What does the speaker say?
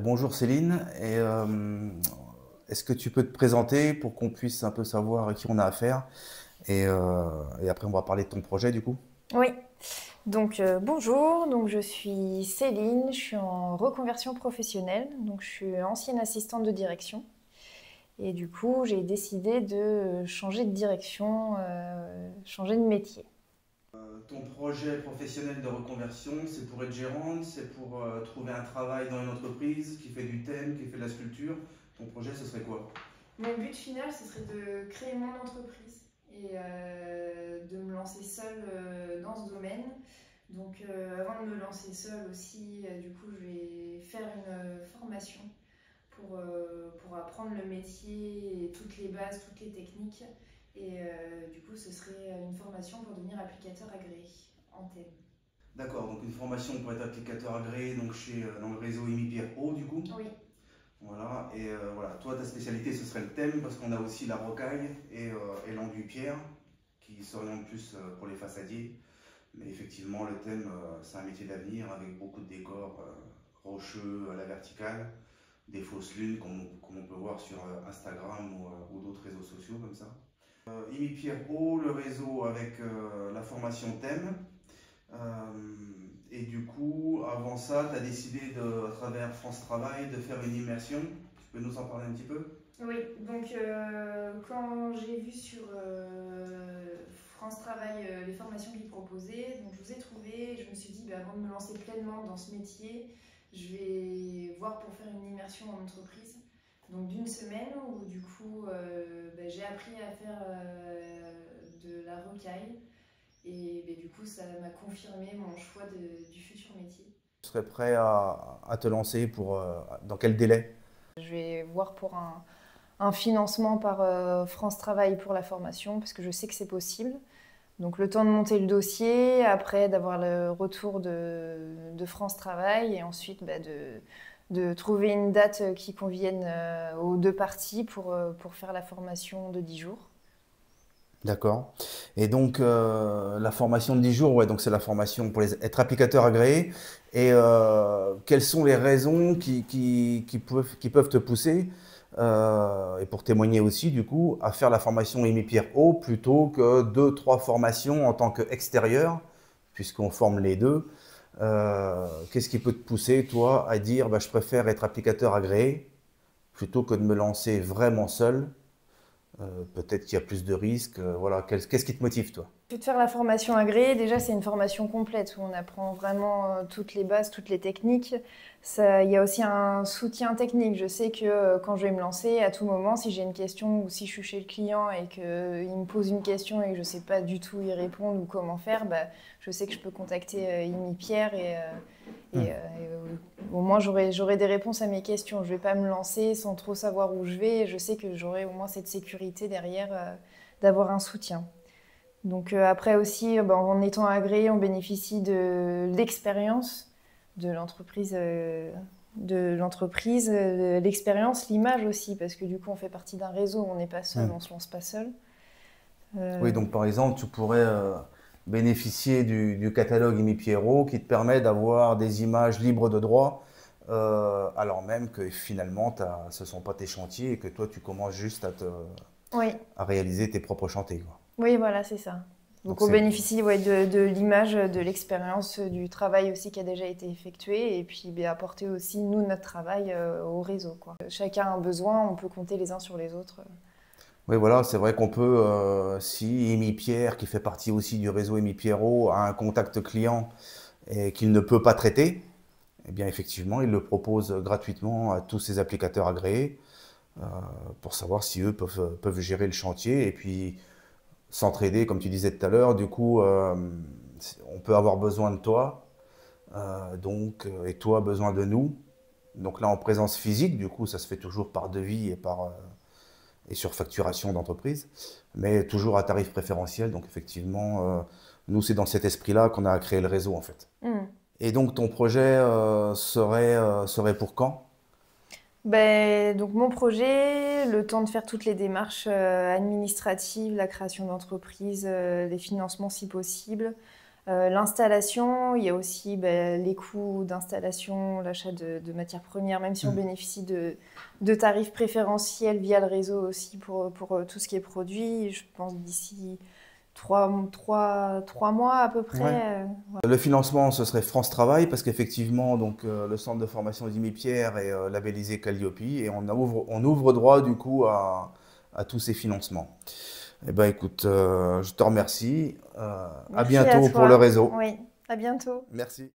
Bonjour Céline, est-ce que tu peux te présenter pour qu'on puisse un peu savoir à qui on a affaire et après on va parler de ton projet du coup? Oui, bonjour, je suis Céline, je suis en reconversion professionnelle, donc je suis ancienne assistante de direction et du coup j'ai décidé de changer de direction, changer de métier. Ton projet professionnel de reconversion, c'est pour être gérante, c'est pour trouver un travail dans une entreprise qui fait du thème, qui fait de la sculpture. Ton projet, ce serait quoi? Mon but final, ce serait de créer mon entreprise et de me lancer seule dans ce domaine. Avant de me lancer seule aussi, du coup je vais faire une formation pour apprendre le métier et toutes les bases, toutes les techniques. Du coup, ce serait une formation pour devenir applicateur agréé en thème. D'accord, donc une formation pour être applicateur agréé donc dans le réseau Imi Pierre Pro du coup. Oui, Voilà, voilà, toi ta spécialité ce serait le thème parce qu'on a aussi la rocaille et l'enduit pierre qui s'orientent plus pour les façadiers. Mais effectivement, le thème, c'est un métier d'avenir avec beaucoup de décors rocheux à la verticale, des fausses lunes comme on peut voir sur Instagram ou d'autres réseaux sociaux comme ça. Imi Pierrot, le réseau avec la formation thème. Euh, et du coup, avant ça, tu as décidé à travers France Travail de faire une immersion. Tu peux nous en parler un petit peu? oui. Quand j'ai vu sur France Travail les formations qu'ils proposaient, donc je vous ai trouvé, je me suis dit, avant de me lancer pleinement dans ce métier, je vais voir pour faire une immersion en entreprise. Donc d'une semaine où du coup j'ai appris à faire de la rocaille et du coup ça m'a confirmé mon choix du futur métier. Tu serais prêt à te lancer dans quel délai? Je vais voir pour un financement par France Travail pour la formation parce que je sais que c'est possible. Donc le temps de monter le dossier, après d'avoir le retour de France Travail et ensuite de trouver une date qui convienne aux deux parties pour faire la formation de 10 jours. D'accord. Et donc, la formation de 10 jours, ouais, donc c'est la formation pour être applicateur agréé. Et quelles sont les raisons qui peuvent te pousser, et pour témoigner aussi, du coup, à faire la formation Amy Pierre O plutôt que deux, trois formations en tant qu'extérieur, puisqu'on forme les deux. Qu'est-ce qui peut te pousser, toi, à dire, bah, je préfère être applicateur agréé plutôt que de me lancer vraiment seul? Peut-être qu'il y a plus de risques. Voilà. Qu'est-ce qui te motive, toi? Je vais te faire la formation agréée. Déjà, c'est une formation complète où on apprend vraiment toutes les bases, toutes les techniques. Il y a aussi un soutien technique. Je sais que quand je vais me lancer, à tout moment, si j'ai une question ou si je suis chez le client et qu'il me pose une question et que je ne sais pas du tout y répondre ou comment faire, je sais que je peux contacter Imi Pierre au moins j'aurai des réponses à mes questions. Je ne vais pas me lancer sans trop savoir où je vais. Je sais que j'aurai au moins cette sécurité derrière d'avoir un soutien. Après aussi, en étant agréé, on bénéficie de l'expérience de l'entreprise, l'expérience, l'image aussi, parce que du coup on fait partie d'un réseau, on n'est pas seul, Hmm. on se lance pas seul. Oui, Euh, donc par exemple, tu pourrais bénéficier du catalogue Imi Pierrot qui te permet d'avoir des images libres de droit, alors même que finalement, ce ne sont pas tes chantiers et que toi, tu commences juste oui, à réaliser tes propres chantiers, quoi. oui, voilà, c'est ça. Donc Donc on c'est bénéficie de l'image, de l'expérience, du travail aussi qui a déjà été effectué, et puis apporter aussi nous notre travail au réseau, quoi. Chacun a un besoin, on peut compter les uns sur les autres. Oui, voilà, c'est vrai qu'on peut, si Amy Pierre, qui fait partie aussi du réseau Amy Pierrot, a un contact client et qu'il ne peut pas traiter, eh bien effectivement, il le propose gratuitement à tous ses applicateurs agréés euh, pour savoir si eux peuvent gérer le chantier et puis s'entraider, comme tu disais tout à l'heure. Du coup, on peut avoir besoin de toi, et toi besoin de nous. Donc là, en présence physique, du coup, ça se fait toujours par devis et sur facturation d'entreprise, mais toujours à tarif préférentiel. Donc effectivement, nous, c'est dans cet esprit-là qu'on a créé le réseau en fait. Hmm. Et donc ton projet serait pour quand? Donc mon projet, le temps de faire toutes les démarches administratives, la création d'entreprise, les financements si possible, L'installation, il y a aussi les coûts d'installation, l'achat de matières premières, même si on bénéficie de tarifs préférentiels via le réseau aussi pour tout ce qui est produit. Je pense d'ici 3 mois à peu près. Ouais. Le financement, ce serait France Travail, parce qu'effectivement, donc le centre de formation Jimmy Pierre est labellisé Calliope, et on ouvre droit du coup à tous ces financements. Eh ben, écoute, je te remercie. À Merci à bientôt pour le toi. réseau. Oui, à bientôt. Merci.